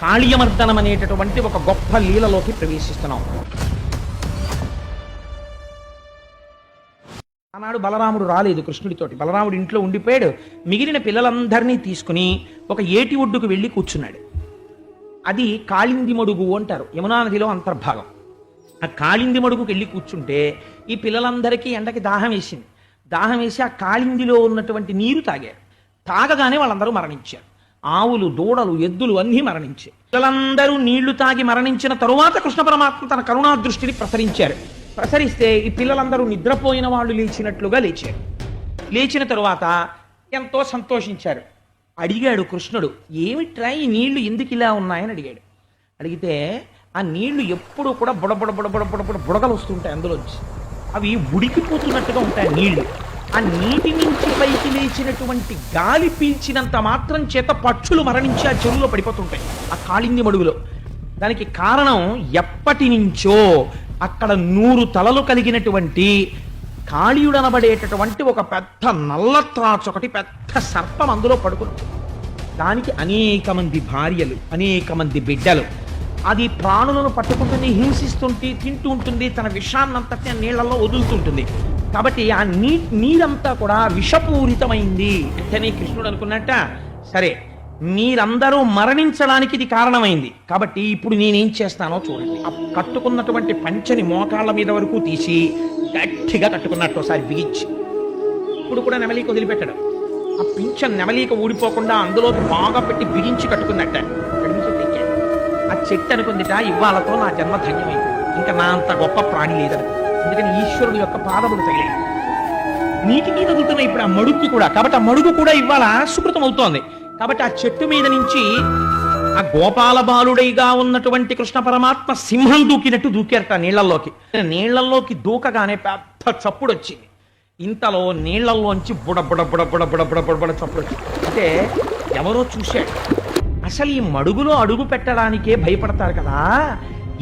కాళీయమర్దనం అనేటటువంటి ఒక గొప్ప లీలలోకి ప్రవేశిస్తున్నాం. ఆనాడు బలరాముడు రాలేదు కృష్ణుడితోటి. బలరాముడు ఇంట్లో ఉండిపోయాడు. మిగిలిన పిల్లలందరినీ తీసుకుని ఒక ఏటి ఒడ్డుకు వెళ్ళి కూర్చున్నాడు. అది కాళింది మడుగు అంటారు, యమునా నదిలో అంతర్భాగం. ఆ కాళింది మడుగుకి వెళ్ళి కూర్చుంటే ఈ పిల్లలందరికీ ఎండకి దాహం వేసింది. దాహం వేసి ఆ కాళిందిలో ఉన్నటువంటి నీరు తాగారు. తాగగానే వాళ్ళందరూ మరణించారు. ఆవులు, దూడలు, ఎద్దులు అన్నీ మరణించాయి. పిల్లలందరూ నీళ్లు తాగి మరణించిన తరువాత కృష్ణ పరమాత్మ తన కరుణా దృష్టిని ప్రసరించారు. ప్రసరిస్తే ఈ పిల్లలందరూ నిద్రపోయిన వాళ్ళు లేచినట్లుగా లేచారు. లేచిన తరువాత ఎంతో సంతోషించారు. అడిగాడు కృష్ణుడు, ఏమిట్రా ఈ నీళ్లు ఎందుకు ఇలా ఉన్నాయని అడిగాడు. అడిగితే ఆ నీళ్లు ఎప్పుడు కూడా బుడబుడ బుడబుడ బుడబుడ బుడగలు వస్తుంటాయి, అందులోంచి అవి ఉడికిపోతున్నట్టుగా ఉంటాయి నీళ్లు. ఆ నీటి నుంచి పైకి లేచినటువంటి గాలి పీల్చినంత మాత్రం చేత పక్షులు మరణించి ఆ చెరువులో పడిపోతుంటాయి ఆ కాళింది మడుగులో. దానికి కారణం ఎప్పటి నుంచో అక్కడ 100 తలలు కలిగినటువంటి కాళీయుడనబడేటటువంటి ఒక పెద్ద నల్ల త్రాచు, ఒకటి పెద్ద సర్పం అందులో పడుకుంది. దానికి అనేక మంది భార్యలు, అనేక మంది బిడ్డలు. అది ప్రాణులను పట్టుకుంటుంది, హింసిస్తుంటే తింటూ ఉంటుంది, తన విషాన్నంతటి నీళ్లలో వదులుతుంటుంది. కాబట్టి ఆ నీరంతా కూడా విషపూరితమైంది. అంటేనే కృష్ణుడు అనుకున్నట్ట, సరే మీరందరూ మరణించడానికి ఇది కారణమైంది, కాబట్టి ఇప్పుడు నేనేం చేస్తానో చూడండి. ఆ కట్టుకున్నటువంటి పంచని మోకాళ్ళ మీద వరకు తీసి గట్టిగా కట్టుకున్నట్టు ఒకసారి బిగించి, ఇప్పుడు కూడా నెమలీక వదిలిపెట్టడం. ఆ పింఛన్ నెమలీక ఊడిపోకుండా అందులోకి బాగా పెట్టి బిగించి కట్టుకున్నట్ట. ఆ చెట్టు అనుకుందిట, ఇవ్వాలతో నా జన్మ ధన్యమైంది, ఇంకా నా అంత గొప్ప ప్రాణి లేదని. అందుకని ఈశ్వరుడు యొక్క పాదములు తగిలాయి. నీటి మీద వదులుతున్నాయి ఇప్పుడు ఆ మడుగుకి కూడా. కాబట్టి ఆ మడుగు కూడా ఇవాళ సుకృతం అవుతోంది. కాబట్టి ఆ చెట్టు మీద నుంచి ఆ గోపాల బాలుడైగా ఉన్నటువంటి కృష్ణ పరమాత్మ సింహం దూకినట్టు దూకారట నీళ్లలోకి. నీళ్లలోకి దూకగానే పెద్ద చప్పుడు వచ్చింది. ఇంతలో నీళ్లలోంచి బుడ బుడ బుడ బుడ బుడ బుడ బుడ బుడ చప్పుడు వచ్చింది. అంటే ఎవరో చూశాడు. అసలు ఈ మడుగులో అడుగు పెట్టడానికే భయపడతారు కదా,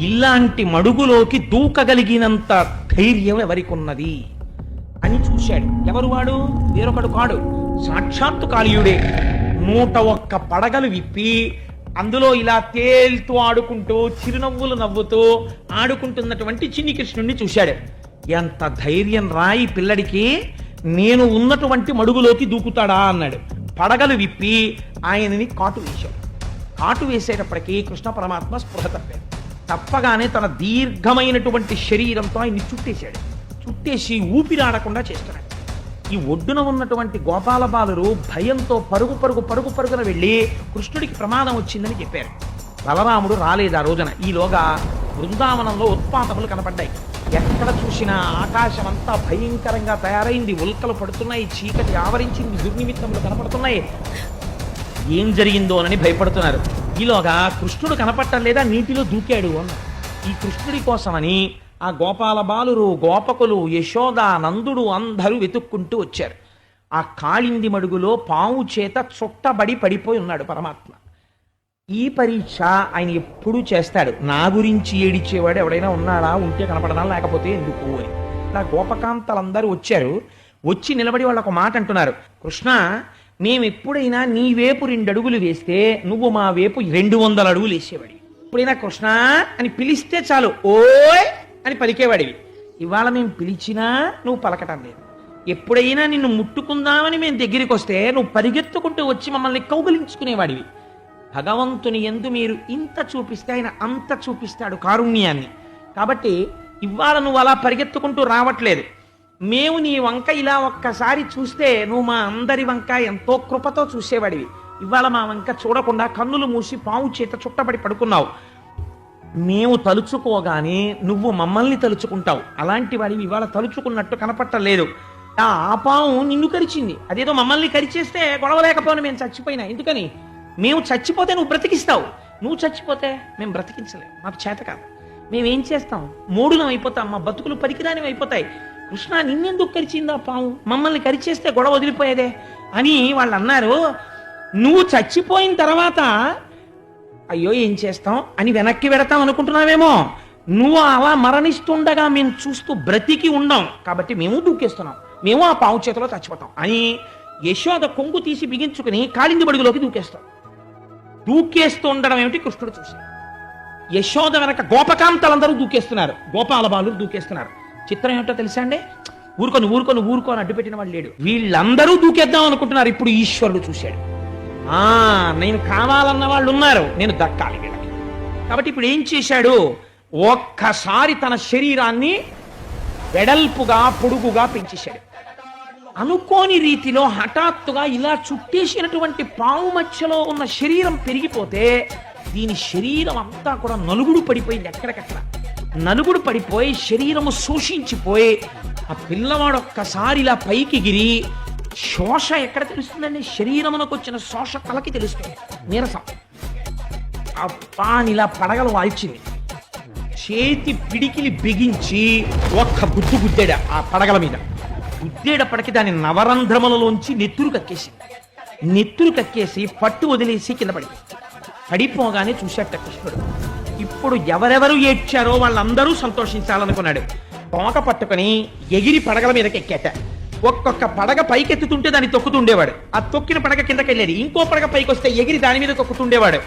ఇలాంటి మడుగులోకి దూకగలిగినంత ధైర్యం ఎవరికి ఉన్నది అని చూశాడు. ఎవరు వాడు? వేరొకడు కాడు, సాక్షాత్తు కాళీయుడే. 101 పడగలు విప్పి అందులో ఇలా తేలుతూ ఆడుకుంటూ చిరునవ్వులు నవ్వుతూ ఆడుకుంటున్నటువంటి చిన్ని కృష్ణుడిని చూశాడు. ఎంత ధైర్యం రాయి పిల్లడికి, నేను ఉన్నటువంటి మడుగులోకి దూకుతాడా అన్నాడు. పడగలు విప్పి ఆయనని కాటు వేశాడు. కాటు వేసేటప్పటికీ కృష్ణ పరమాత్మ స్పృహ తప్పాడు. తప్పగానే తన దీర్ఘమైనటువంటి శరీరంతో ఆయన్ని చుట్టేశాడు. చుట్టేసి ఊపిరాడకుండా చేస్తున్నాడు. ఈ ఒడ్డున ఉన్నటువంటి గోపాల బాలురు భయంతో పరుగు పరుగు పరుగు పరుగున వెళ్ళి కృష్ణుడికి ప్రమాదం వచ్చిందని చెప్పారు. బలరాముడు రాలేదు ఆ రోజున. ఈలోగా బృందావనంలో ఉత్పాతములు కనపడ్డాయి. ఎక్కడ చూసినా ఆకాశం అంతా భయంకరంగా తయారైంది. ఉల్కలు పడుతున్నాయి, చీకటి ఆవరించింది, దుర్నిమిత్తములు కనపడుతున్నాయి. ఏం జరిగిందోనని భయపడుతున్నారు. ఈలోగా కృష్ణుడు కనపడటం లేదా, నీటిలో దూకాడు అన్న. ఈ కృష్ణుడి కోసమని ఆ గోపాల బాలురు, గోపకులు, యశోద, నందుడు అందరూ వెతుక్కుంటూ వచ్చారు. ఆ కాళింది మడుగులో పాము చేత చుట్టబడి పడిపోయి ఉన్నాడు పరమాత్మ. ఈ పరీక్ష ఆయన ఎప్పుడూ చేస్తాడు. నా గురించి ఏడిచేవాడు ఎవడైనా ఉన్నాడా, ఉంటే కనపడనా, లేకపోతే ఎందుకు అని. నా గోపకాంతలందరూ వచ్చారు. వచ్చి నిలబడి వాళ్ళు ఒక మాట అంటున్నారు, కృష్ణ మేమెప్పుడైనా నీ వేపు 2 అడుగులు వేస్తే నువ్వు మా వేపు 200 అడుగులు వేసేవాడి. ఎప్పుడైనా కృష్ణ అని పిలిస్తే చాలు ఓయ్ అని పలికేవాడివి. ఇవాళ మేము పిలిచినా నువ్వు పలకటం లేదు. ఎప్పుడైనా నిన్ను ముట్టుకుందామని మేము దగ్గరికి వస్తే నువ్వు పరిగెత్తుకుంటూ వచ్చి మమ్మల్ని కౌగిలించుకునేవాడివి. భగవంతుని యందు మీరు ఇంత చూపిస్తే ఆయన అంత చూపిస్తాడు కారుణ్యాన్ని. కాబట్టి ఇవాళ నువ్వు అలా పరిగెత్తుకుంటూ రావట్లేదు. మేము నీ వంక ఇలా ఒక్కసారి చూస్తే నువ్వు మా అందరి వంక ఎంతో కృపతో చూసేవాడివి. ఇవాళ మా వంక చూడకుండా కన్నులు మూసి పాము చేత చుట్టబడి పడుకున్నావు. మేము తలుచుకోగానే నువ్వు మమ్మల్ని తలుచుకుంటావు. అలాంటి వాడివి ఇవాళ తలుచుకున్నట్టు కనపట్టలేదు. ఆ పాము నిన్ను కరిచింది, అదేదో మమ్మల్ని కరిచేస్తే గొడవ లేకపోయినా మేము చచ్చిపోయినా. ఎందుకని? మేము చచ్చిపోతే నువ్వు బ్రతికిస్తావు, నువ్వు చచ్చిపోతే మేము బ్రతికించలేము, మాకు చేత కాదు. మేమేం చేస్తాం? మూడులం అయిపోతాం, మా బతుకులు పరికిరానివి అయిపోతాయి. కృష్ణ నిన్నెందుకు కరిచిందా పాము? మమ్మల్ని కరిచేస్తే గొడవ వదిలిపోయేదే అని వాళ్ళు అన్నారు. నువ్వు చచ్చిపోయిన తర్వాత అయ్యో ఏం చేస్తాం అని వెనక్కి వెడతాం అనుకుంటున్నావేమో. నువ్వు అలా మరణిస్తుండగా మేము చూస్తూ బ్రతికి ఉండం, కాబట్టి మేము దూకేస్తున్నాం, మేము ఆ పాము చేతిలో చచ్చిపోతాం అని యశోద కొంగు తీసి బిగించుకుని కాళింది బడుగులోకి దూకేస్తాం. దూకేస్తూ ఉండడం ఏమిటి కృష్ణుడు చూశాడు. యశోద వెనక గోపకాంతలందరూ దూకేస్తున్నారు, గోపాల బాలురు దూకేస్తున్నారు. చిత్రం ఏమిటో తెలుసా అండి? ఊరుకొని అడ్డుపెట్టిన వాళ్ళు లేడు. వీళ్ళందరూ దూకేద్దాం అనుకుంటున్నారు. ఇప్పుడు ఈశ్వరుడు చూశాడు, నేను కావాలన్న వాళ్ళు ఉన్నారు, నేను దక్కాలి వీళ్ళకి. కాబట్టి ఇప్పుడు ఏం చేశాడు? ఒక్కసారి తన శరీరాన్ని వెడల్పుగా పొడుగుగా పెంచేశాడు. అనుకోని రీతిలో హఠాత్తుగా ఇలా చుట్టేసినటువంటి పాము మధ్యలో ఉన్న శరీరం పెరిగిపోతే దీని శరీరం అంతా కూడా నలుగుడు పడిపోయింది. ఎక్కడికక్కడ నలుగుడు పడిపోయి శరీరము శోషించిపోయి ఆ పిల్లవాడు ఒక్కసారి ఇలా పైకి గిరి, శోష ఎక్కడ తెలుస్తుందండి? శరీరమునకు వచ్చిన శోష తలకి తెలుస్తుంది. నీరసం అప్పానిలా పడగలు వాల్చింది. చేతి పిడికిలి బిగించి ఒక్క గుద్దాడు ఆ పడగల మీద. గుద్దేటప్పటికి దాని నవరంధ్రములలోంచి నెత్తురు కక్కేసి పట్టు వదిలేసి కింద పడిపోగానే చూశాట కృష్ణుడు. ఇప్పుడు ఎవరెవరు ఏడ్చారో వాళ్ళందరూ సంతోషించాలనుకున్నాడు. తోక పట్టుకుని ఎగిరి పడగల మీదకి ఎక్కాట. ఒక్కొక్క పడగ పైకెత్తుతుంటే దాన్ని తొక్కుతుండేవాడు. ఆ తొక్కిన పడగ కిందకి వెళ్ళేది. ఇంకో పడగ పైకి వస్తే ఎగిరి దాని మీద తొక్కుతుండేవాడు.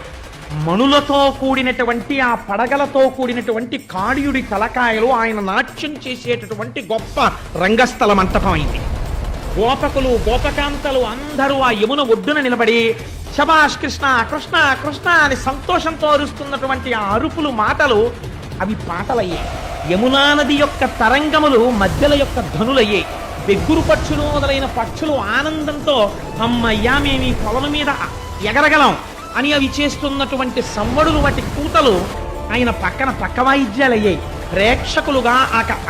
మణులతో కూడినటువంటి ఆ పడగలతో కూడినటువంటి కాళీయుడి తలకాయలు ఆయన నాట్యం చేసేటటువంటి గొప్ప రంగస్థల మంటపం అయింది. గోపకులు గోపకాంతలు అందరూ ఆ యమున ఒడ్డున నిలబడి శభాష్ కృష్ణ కృష్ణ కృష్ణ అని సంతోషంతో అరుస్తున్నటువంటి ఆ అరుపులు మాటలు అవి పాటలయ్యాయి. యమునా నది యొక్క తరంగములు మధ్యల యొక్క ధనులయ్యాయి. బెగ్గురు పక్షులు మొదలైన పక్షులు ఆనందంతో అమ్మయ్యా మేము ఈ పొలం మీద ఎగరగలం అని అవి చేస్తున్నటువంటి సంవడులు, వాటి కూతలు ఆయన పక్క వాయిద్యాలయ్యాయి. ప్రేక్షకులుగా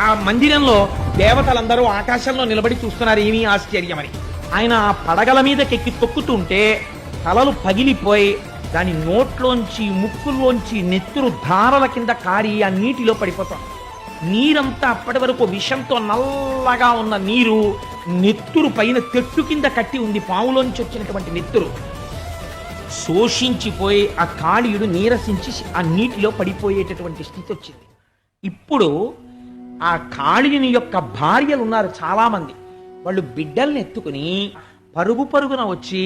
ఆ మందిరంలో దేవతలందరూ ఆకాశంలో నిలబడి చూస్తున్నారు. ఏమీ ఆశ్చర్యమని ఆయన ఆ పడగల మీదకెక్కి తొక్కుతుంటే తలలు పగిలిపోయి దాని నోట్లోంచి ముక్కులోంచి నెత్తురు ధారల కింద కారి ఆ నీటిలో పడిపోతాం. నీరంతా అప్పటి వరకు విషంతో నల్లగా ఉన్న నీరు నెత్తురు పైన తెట్టు కింద కట్టి ఉంది. పావులోంచి వచ్చినటువంటి నెత్తురు శోషించిపోయి ఆ కాళీయుడు నీరసించి ఆ నీటిలో పడిపోయేటటువంటి స్థితి వచ్చింది. ఇప్పుడు ఆ కాళీయుని యొక్క భార్యలు ఉన్నారు చాలా మంది. వాళ్ళు బిడ్డల్ని ఎత్తుకుని పరుగున వచ్చి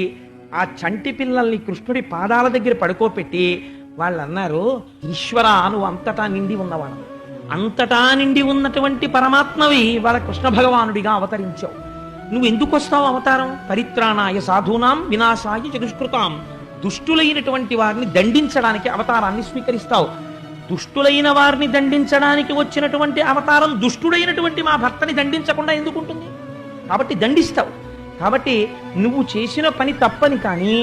ఆ చంటి పిల్లల్ని కృష్ణుడి పాదాల దగ్గర పడుకోపెట్టి వాళ్ళు అన్నారు, ఈశ్వర నువ్వు అంతటా నిండి ఉన్నవాడు, అంతటా నిండి ఉన్నటువంటి పరమాత్మవి వాళ్ళ కృష్ణ భగవానుడిగా అవతరించావు. నువ్వు ఎందుకు వస్తావు అవతారం? పరిత్రాణాయ సాధూనాం వినాశాయ చతుష్కృతాం. దుష్టులైనటువంటి వారిని దండించడానికి అవతారాన్ని స్వీకరిస్తావు. దుష్టులైన వారిని దండించడానికి వచ్చినటువంటి అవతారం దుష్టుడైనటువంటి మా భర్తని దండించకుండా ఎందుకుంటుంది? కాబట్టి దండిస్తావు. కాబట్టి నువ్వు చేసిన పని తప్పని కానీ,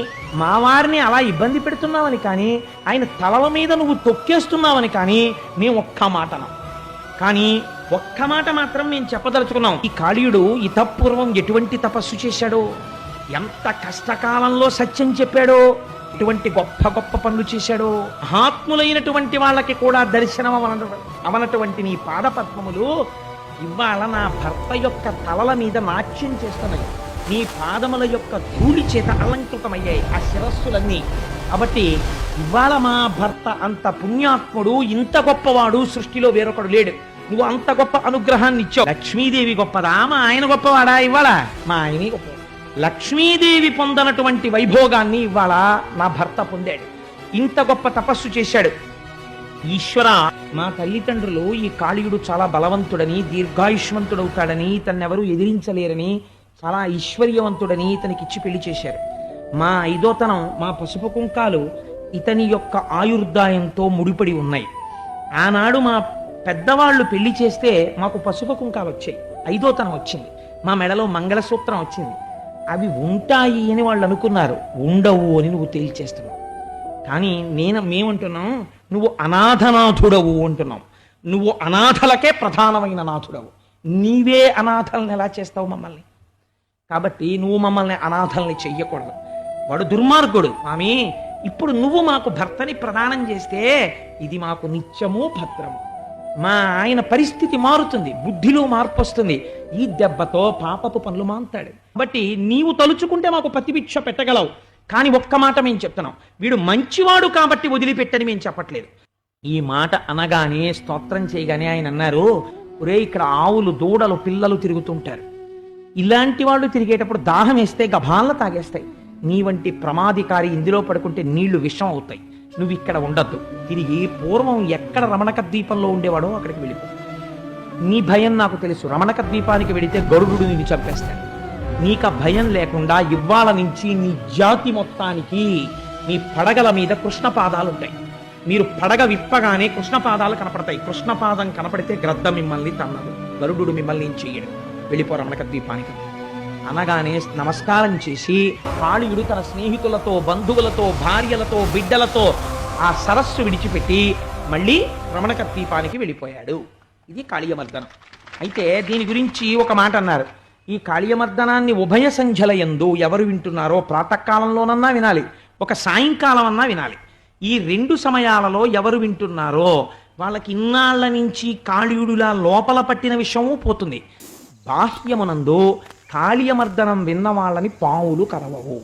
మా వారిని అలా ఇబ్బంది పెడుతున్నావని కానీ, ఆయన తలల మీద నువ్వు తొక్కేస్తున్నావని కానీ మేము ఒక్క మాటనం. కానీ ఒక్క మాట మాత్రం మేము చెప్పదలుచుకున్నాం. ఈ కాళీయుడు ఇతపూర్వం ఎటువంటి తపస్సు చేశాడో, ఎంత కష్టకాలంలో సత్యం చెప్పాడో, ఇటువంటి గొప్ప గొప్ప పనులు చేశాడో, మహాత్ములైనటువంటి వాళ్ళకి కూడా దర్శనం అవనటువంటి నీ పాదపద్మములు ఇవాళ నా భర్త యొక్క తలల మీద నాట్యం చేస్తున్నాయి. నీ పాదముల యొక్క ధూళి చేత అలంకృతమయ్యాయి ఆ శిరస్సులన్నీ. కాబట్టి ఇవాళ మా భర్త అంత పుణ్యాత్ముడు, ఇంత గొప్పవాడు సృష్టిలో వేరొకడు లేడు. నువ్వు అంత గొప్ప అనుగ్రహాన్ని ఇచ్చావు. లక్ష్మీదేవి గొప్పదా? మా ఆయన గొప్పవాడా? ఇవాళ మా ఆయనే గొప్ప. లక్ష్మీదేవి పొందనటువంటి వైభోగాన్ని ఇవాళ నా భర్త పొందాడు. ఇంత గొప్ప తపస్సు చేశాడు. ఈశ్వర, మా తల్లిదండ్రులు ఈ కాళీయుడు చాలా బలవంతుడని, దీర్ఘాయుష్మంతుడవుతాడని, తన్నెవరూ ఎదిరించలేరని, చాలా ఐశ్వర్యవంతుడని ఇతనికిచ్చి పెళ్లి చేశారు. మా ఐదోతనం, మా పసుపు కుంకాలు ఇతని యొక్క ఆయుర్దాయంతో ముడిపడి ఉన్నాయి. ఆనాడు మా పెద్దవాళ్ళు పెళ్లి చేస్తే మాకు పసుపు కుంకాలు వచ్చాయి, ఐదోతనం వచ్చింది, మా మెడలో మంగళసూత్రం వచ్చింది. అవి ఉంటాయి అని వాళ్ళు అనుకున్నారు, ఉండవు అని నువ్వు తేల్చేస్తున్నావు. కానీ మేమంటున్నాం, నువ్వు అనాథనాథుడవు అంటున్నావు. నువ్వు అనాథలకే ప్రధానమైన నాథుడవు. నీవే అనాథల్ని ఎలా చేస్తావు మమ్మల్ని? కాబట్టి నువ్వు మమ్మల్ని అనాథల్ని చెయ్యకూడదు. వాడు దుర్మార్గుడు. స్వామి, ఇప్పుడు నువ్వు మాకు భర్తని ప్రదానం చేస్తే ఇది మాకు నిత్యము భద్రము. మా ఆయన పరిస్థితి మారుతుంది, బుద్ధిలో మార్పు వస్తుంది. ఈ దెబ్బతో పాపపు పనులు మాంతాడు. కాబట్టి నీవు తలుచుకుంటే మాకు పతిభిక్ష పెట్టగలవు. కానీ ఒక్క మాట మేము చెప్తున్నాం, వీడు మంచివాడు కాబట్టి వదిలిపెట్టని మేము చెప్పట్లేదు. ఈ మాట అనగానే, స్తోత్రం చేయగానే ఆయన అన్నారు, ఒరే, ఇక్కడ ఆవులు, దూడలు, పిల్లలు తిరుగుతుంటారు. ఇలాంటి వాళ్ళు తిరిగేటప్పుడు దాహం వేస్తే గభాలను తాగేస్తాయి. నీ వంటి ప్రమాదికారి ఇందులో పడుకుంటే నీళ్లు విషం అవుతాయి, నువ్వు ఇక్కడ ఉండద్దు, తిరిగి పూర్వం ఎక్కడ రమణక ద్వీపంలో ఉండేవాడో అక్కడికి వెళ్ళిపో. నీ భయం నాకు తెలుసు, రమణక ద్వీపానికి వెడితే గరుడు నిన్ను చంపేస్తాడు. నీకు ఆ భయం లేకుండా ఇవ్వాల నుంచి నీ జాతి మొత్తానికి నీ పడగల మీద కృష్ణ పాదాలు ఉంటాయి. మీరు పడగ విప్పగానే కృష్ణ పాదాలు కనపడతాయి. కృష్ణ పాదం కనపడితే గ్రద్ద మిమ్మల్ని తన్నదు, గరుడు మిమ్మల్ని ఏం చెయ్యడు. వెళ్ళిపో రమణక ద్వీపానికి అనగానే నమస్కారం చేసి కాళీయుడు తన స్నేహితులతో, బంధువులతో, భార్యలతో, బిడ్డలతో ఆ సరస్సు విడిచిపెట్టి మళ్ళీ రమణక ద్వీపానికి వెళ్ళిపోయాడు. ఇది కాళీయమర్దనం. అయితే దీని గురించి ఒక మాట అన్నారు. ఈ కాళీయమర్దనాన్ని ఉభయ సంధ్యల యందు ఎవరు వింటున్నారో ప్రాతకాలంలోనన్నా వినాలి, ఒక సాయంకాలం అన్నా వినాలి. ఈ రెండు సమయాలలో ఎవరు వింటున్నారో వాళ్ళకి ఇన్నాళ్ల నుంచి కాళీయుడులా లోపల పట్టిన విషయము పోతుంది. బాహ్యమునందు కాళీయమర్దనం విన్న వాళ్ళని పావులు కరవవు.